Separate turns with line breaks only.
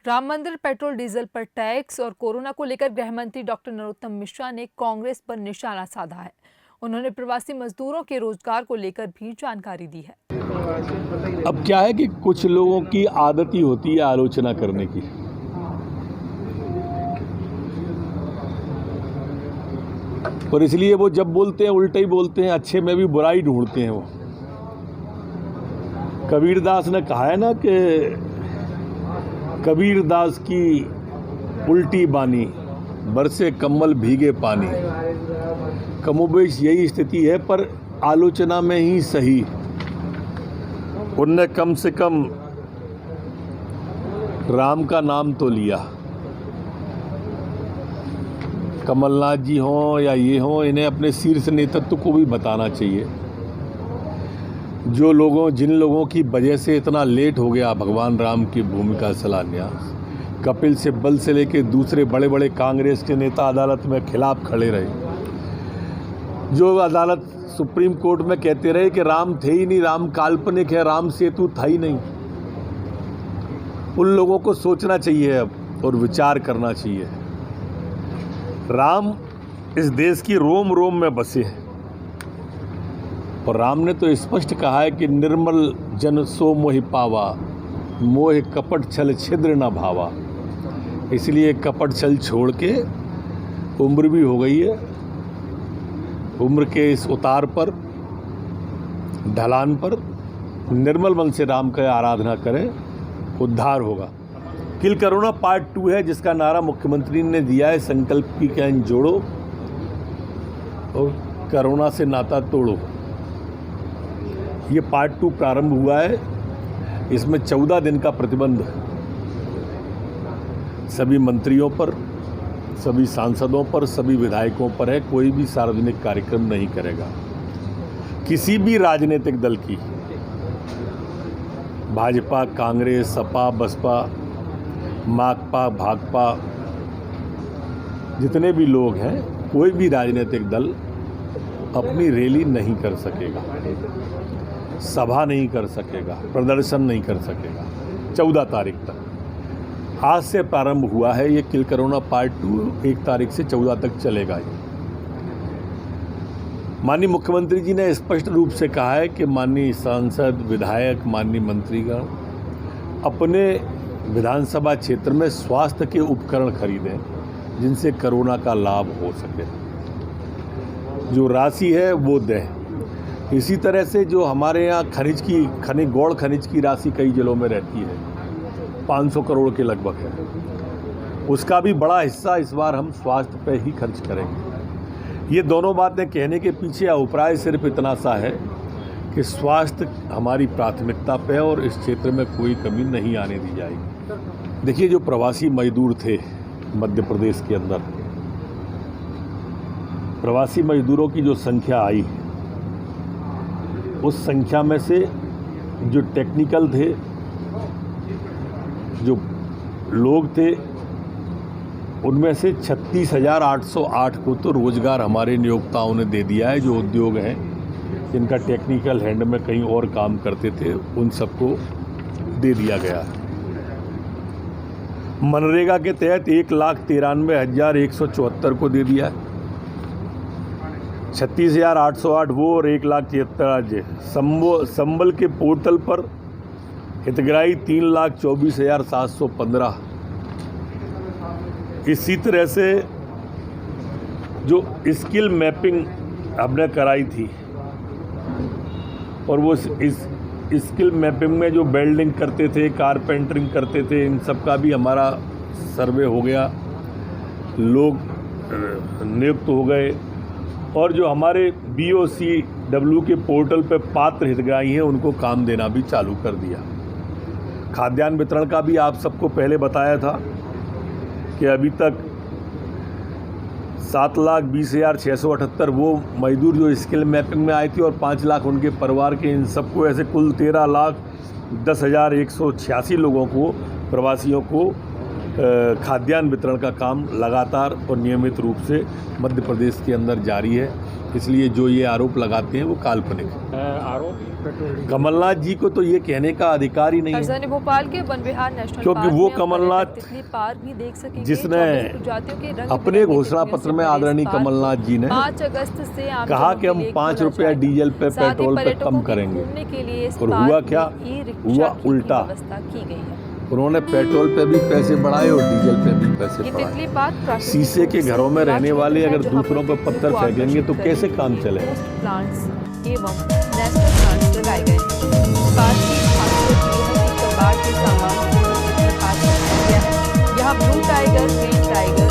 राम मंदिर, petrol diesel पर tax और कोरोना को लेकर गृह मंत्री डॉक्टर नरोत्तम मिश्रा ने कांग्रेस पर निशाना साधा है। उन्होंने प्रवासी मजदूरों के रोजगार को लेकर भी जानकारी दी है।
अब क्या है कि कुछ लोगों की आदत ही होती है आलोचना करने की। और इसलिए वो जब बोलते हैं उल्टा ही बोलते हैं, अच्छे में भी बुराई ढूंढते हैं। वो कबीरदास ने कहा है ना कि कबीरदास की उल्टी बानी, बरसे कम्बल भीगे पानी। कमोबेश यही स्थिति है, पर आलोचना में ही सही। उनने कम से कम राम का नाम तो लिया। कमलनाथ जी हों या ये हों, इन्हें अपने शीर्ष नेतृत्व को भी बताना चाहिए। जिन लोगों की वजह से इतना लेट हो गया भगवान राम की भूमि का शिलान्यास, कपिल सिब्बल से लेकर दूसरे बड़े बड़े कांग्रेस के नेता अदालत में खिलाफ खड़े रहे। जो अदालत सुप्रीम कोर्ट में कहते रहे कि राम थे ही नहीं, राम काल्पनिक है, राम सेतु था ही नहीं। उन लोगों को सोचना चाहिए अब और विचार करना चाहिए। राम इस देश की रोम रोम में बसे हैं और राम ने तो स्पष्ट कहा है कि निर्मल जन सो मोहि पावा, मोह कपट छल छिद्र न भावा। इसलिए कपट छल छोड़ के, उम्र भी हो गई है, उम्र के इस उतार पर, ढलान पर निर्मल मन से राम का आराधना करें, उद्धार होगा। किल कोरोना पार्ट 2 है, जिसका नारा मुख्यमंत्री ने दिया है, संकल्प की कैन जोड़ो और कोरोना से नाता तोड़ो। ये पार्ट 2 प्रारंभ हुआ है। इसमें 14 दिन का प्रतिबंध सभी मंत्रियों पर, सभी सांसदों पर, सभी विधायकों पर है। कोई भी सार्वजनिक कार्यक्रम नहीं करेगा। किसी भी राजनीतिक दल की, भाजपा, कांग्रेस, सपा, बसपा, माकपा, भाकपा, जितने भी लोग हैं, कोई भी राजनीतिक दल अपनी रैली नहीं कर सकेगा, सभा नहीं कर सकेगा, प्रदर्शन नहीं कर सकेगा 14 तारीख तक। आज से प्रारंभ हुआ है ये किल कोरोना पार्ट 2, 1 तारीख से 14 तक चलेगा। माननीय मुख्यमंत्री जी ने स्पष्ट रूप से कहा है कि माननीय सांसद, विधायक, माननीय मंत्रीगण अपने विधानसभा क्षेत्र में स्वास्थ्य के उपकरण खरीदें जिनसे कोरोना का लाभ हो सके। जो राशि है वो दें। इसी तरह से जो हमारे यहाँ गौड़ खनिज की राशि कई जिलों में रहती है, 500 करोड़ के लगभग है, उसका भी बड़ा हिस्सा इस बार हम स्वास्थ्य पे ही खर्च करेंगे। ये दोनों बातें कहने के पीछे अभिप्राय सिर्फ इतना सा है कि स्वास्थ्य हमारी प्राथमिकता पे है और इस क्षेत्र में कोई कमी नहीं आने दी जाएगी। देखिए, जो प्रवासी मजदूर थे मध्य प्रदेश के अंदर, प्रवासी मजदूरों की जो संख्या आई, उस संख्या में से जो टेक्निकल थे, जो लोग थे, उनमें से 36,808 को तो रोज़गार हमारे नियोक्ताओं ने दे दिया है। जो उद्योग हैं जिनका टेक्निकल हैंड में कहीं और काम करते थे, उन सबको दे दिया गया है। मनरेगा के तहत 1,93,174 को दे दिया है। 36,808 वो और 1,73,000 संबल के पोर्टल पर हितग्राही 3,24,715। इसी तरह से जो स्किल मैपिंग हमने कराई थी, और वो इस स्किल मैपिंग में जो वेल्डिंग करते थे, कारपेंटरिंग करते थे, इन सब का भी हमारा सर्वे हो गया, लोग नियुक्त हो गए। और जो हमारे BOCW के पोर्टल पे पात्र हितग्राही हैं, उनको काम देना भी चालू कर दिया। खाद्यान्न वितरण का भी आप सबको पहले बताया था कि अभी तक 7,20,678 वो मजदूर जो स्किल मैपिंग में आए थे और 5 लाख उनके परिवार के, इन सबको ऐसे कुल 13,10,186 लोगों को, प्रवासियों को खाद्यान्न वितरण का काम लगातार और नियमित रूप से मध्य प्रदेश के अंदर जारी है। इसलिए जो ये आरोप लगाते हैं वो काल्पनिक है।
आरोप पेट्रोल डीजल।
कमलनाथ जी को तो ये कहने का अधिकार ही नहीं है,
राजधानी भोपाल के वन विहार नेशनल
क्योंकि
पार्क
वो
में
कमलनाथ
पर्यटक तितली पार्क भी देख सकेंगे।
जिसने
24 प्रजातियों के रंग
अपने
बिरंगी
घोषणा
तितलियों
पत्र
से
में
भरे
आदरणीय
इस पार्क
कमलनाथ जी ने
5 अगस्त से आम
कहा
जनों
कि
के
हम
लिए
5
खोला
रुपया
जाएगा।
डीजल पे
साथ ही
पेट्रोल पे
पर्यटकों
कम
के
करेंगे।
घूमने के लिए इस
और
पार्क
हुआ
में
क्या?
ई-रिक्शा
हुआ
की भी
उल्टा।
व्यवस्था की गई है।
उन्होंने पेट्रोल पे भी पैसे बढ़ाए और डीजल पे भी पैसे
ये
बढ़ाए।
तितली पार्क प्राकृतिक
शीशे के
रूप से
घरों में
खुला
रहने
क्षेत्र
वाले
है,
अगर
जहाँ
दूसरों पे
तितलियों
पत्थर
को
फेंकेंगे तो
आकर्षित
कैसे
करने
काम
के लिए
चलेगा?
पोस्ट प्लांट्स एवं नेशनल प्लांट्स लगाए गए हैं। पार्क की खासियत ये है कि कबाड़ के सामान को यहाँ ब्लू टाइगर, ग्रीन टाइगर